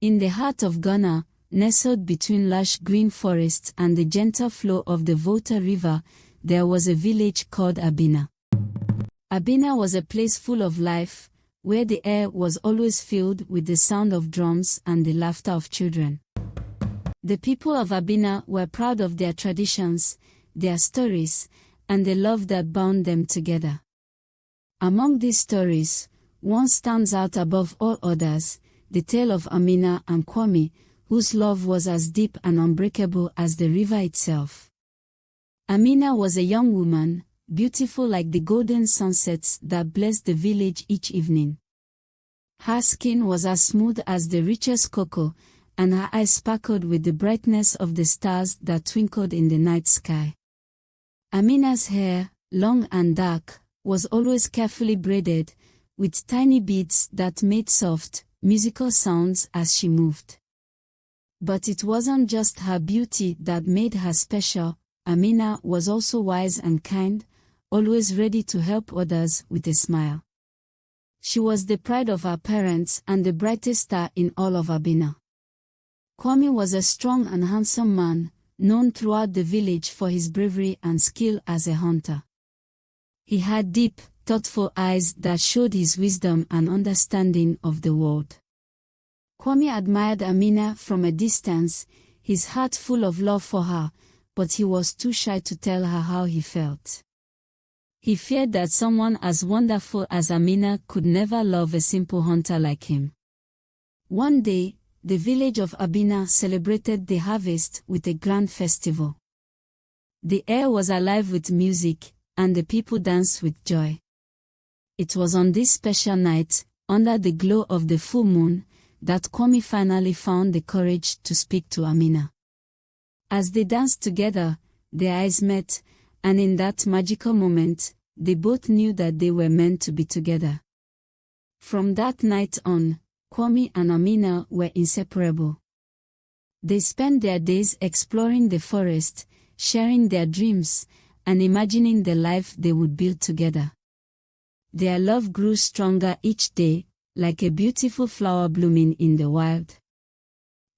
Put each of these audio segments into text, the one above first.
In the heart of Ghana, nestled between lush green forests and the gentle flow of the Volta River, there was a village called Abina. Abina was a place full of life, where the air was always filled with the sound of drums and the laughter of children. The people of Abina were proud of their traditions, their stories, and the love that bound them together. Among these stories, one stands out above all others, the tale of Amina and Kwame, whose love was as deep and unbreakable as the river itself. Amina was a young woman, beautiful like the golden sunsets that blessed the village each evening. Her skin was as smooth as the richest cocoa, and her eyes sparkled with the brightness of the stars that twinkled in the night sky. Amina's hair, long and dark, was always carefully braided, with tiny beads that made soft, musical sounds as she moved. But it wasn't just her beauty that made her special. Amina was also wise and kind, always ready to help others with a smile. She was the pride of her parents and the brightest star in all of Abina. Kwame was a strong and handsome man, known throughout the village for his bravery and skill as a hunter. He had deep, thoughtful eyes that showed his wisdom and understanding of the world. Kwame admired Amina from a distance, his heart full of love for her, but he was too shy to tell her how he felt. He feared that someone as wonderful as Amina could never love a simple hunter like him. One day, the village of Abina celebrated the harvest with a grand festival. The air was alive with music, and the people danced with joy. It was on this special night, under the glow of the full moon, that Kwame finally found the courage to speak to Amina. As they danced together, their eyes met, and in that magical moment, they both knew that they were meant to be together. From that night on, Kwame and Amina were inseparable. They spent their days exploring the forest, sharing their dreams, and imagining the life they would build together. Their love grew stronger each day, like a beautiful flower blooming in the wild.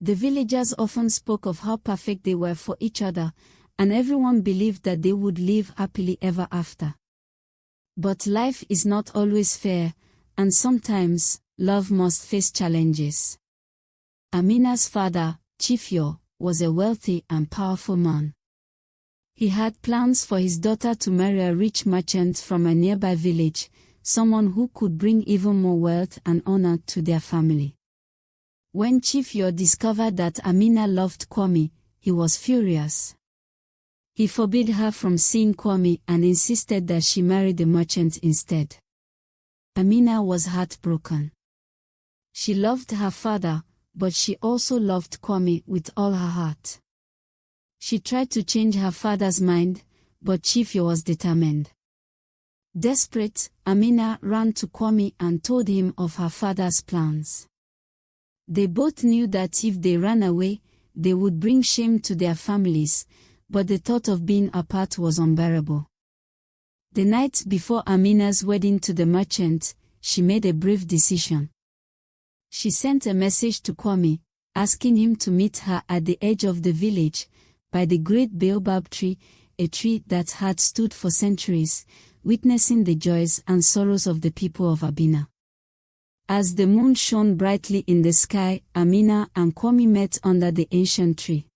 The villagers often spoke of how perfect they were for each other, and everyone believed that they would live happily ever after. But life is not always fair, and sometimes, love must face challenges. Amina's father, Chief Yo, was a wealthy and powerful man. He had plans for his daughter to marry a rich merchant from a nearby village, someone who could bring even more wealth and honor to their family. When Chief Yo discovered that Amina loved Kwame, he was furious. He forbade her from seeing Kwame and insisted that she marry the merchant instead. Amina was heartbroken. She loved her father, but she also loved Kwame with all her heart. She tried to change her father's mind, but Chief Yo was determined. Desperate, Amina ran to Kwame and told him of her father's plans. They both knew that if they ran away, they would bring shame to their families, but the thought of being apart was unbearable. The night before Amina's wedding to the merchant, she made a brave decision. She sent a message to Kwame, asking him to meet her at the edge of the village, by the great baobab tree, a tree that had stood for centuries, witnessing the joys and sorrows of the people of Abina. As the moon shone brightly in the sky, Amina and Kwame met under the ancient tree.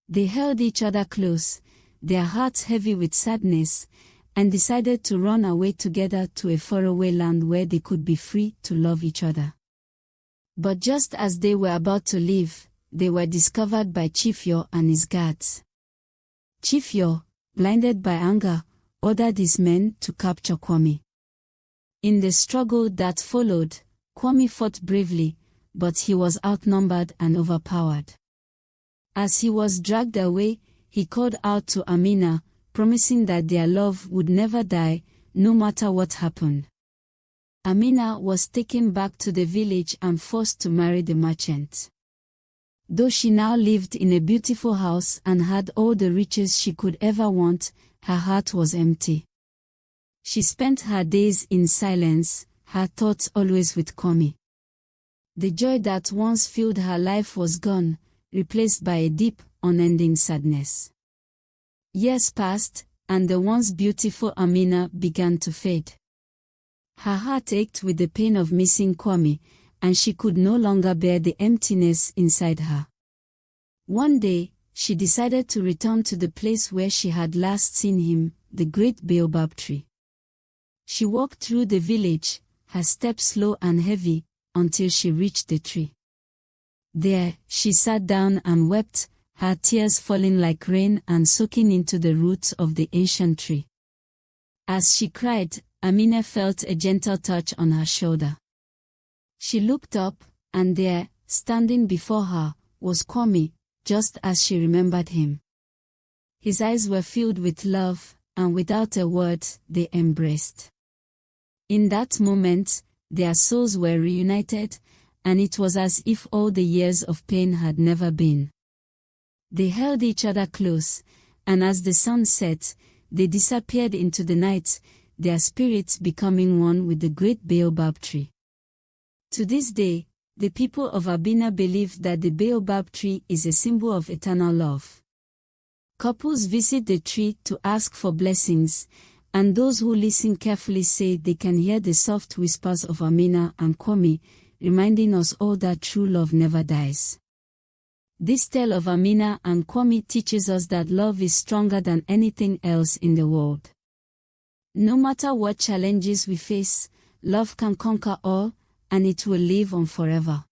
They held each other close, their hearts heavy with sadness, and decided to run away together to a faraway land where they could be free to love each other. But just as they were about to leave, they were discovered by Chief Yo and his guards. Chief Yo, blinded by anger, ordered his men to capture Kwame. In the struggle that followed, Kwame fought bravely, but he was outnumbered and overpowered. As he was dragged away, he called out to Amina, promising that their love would never die, no matter what happened. Amina was taken back to the village and forced to marry the merchant. Though she now lived in a beautiful house and had all the riches she could ever want, her heart was empty. She spent her days in silence, her thoughts always with Kwame. The joy that once filled her life was gone, replaced by a deep, unending sadness. Years passed, and the once beautiful Amina began to fade. Her heart ached with the pain of missing Kwame, and she could no longer bear the emptiness inside her. One day, she decided to return to the place where she had last seen him, the great baobab tree. She walked through the village, her steps slow and heavy, until she reached the tree. There, she sat down and wept, her tears falling like rain and soaking into the roots of the ancient tree. As she cried, Amina felt a gentle touch on her shoulder. She looked up, and there, standing before her, was Kwame, just as she remembered him. His eyes were filled with love, and without a word, they embraced. In that moment, their souls were reunited, and it was as if all the years of pain had never been. They held each other close, and as the sun set, they disappeared into the night, their spirits becoming one with the great baobab tree. To this day, the people of Abina believe that the baobab tree is a symbol of eternal love. Couples visit the tree to ask for blessings, and those who listen carefully say they can hear the soft whispers of Amina and Kwame, reminding us all that true love never dies. This tale of Amina and Kwame teaches us that love is stronger than anything else in the world. No matter what challenges we face, love can conquer all, and it will live on forever.